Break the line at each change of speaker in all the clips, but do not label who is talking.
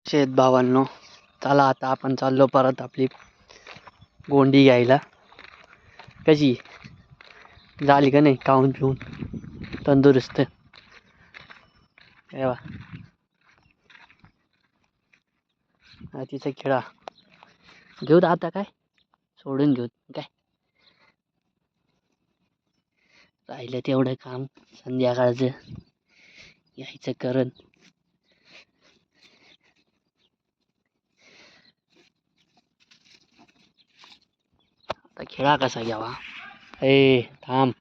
शेत भावांनो, चला आता आपण चाललो परत आपली गोंडी घ्यायला. कशी झाली का नाही खाऊन पिऊन तंदुरुस्त? तेव्हा तिचा खेळा घेऊ आता, काय सोडून घेऊ काय, राहिलं तेवढं काम संध्याकाळचं यायचं करण. आता खेळा कसा घ्यावा? ए थांब,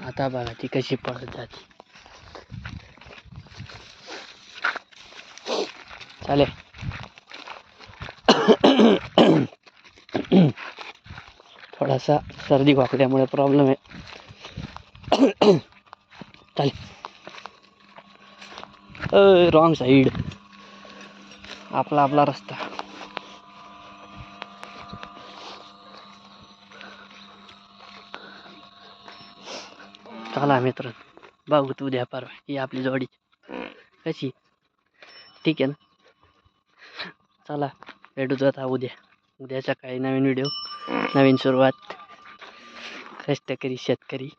आता बघा ती कशी पळत जाते. चाले थोडासा सर्दी खोकल्यामुळे प्रॉब्लेम आहे. चालेल, रॉंग साईड, आपला रस्ता. चला मित्र, बघू तू उद्या परवा ही आपली जोडी कशी, ठीक आहे ना? चला भेटूच आता उद्याच्या काही नवीन व्हिडिओ, नवीन सुरुवात. कष्टकरी शेतकरी.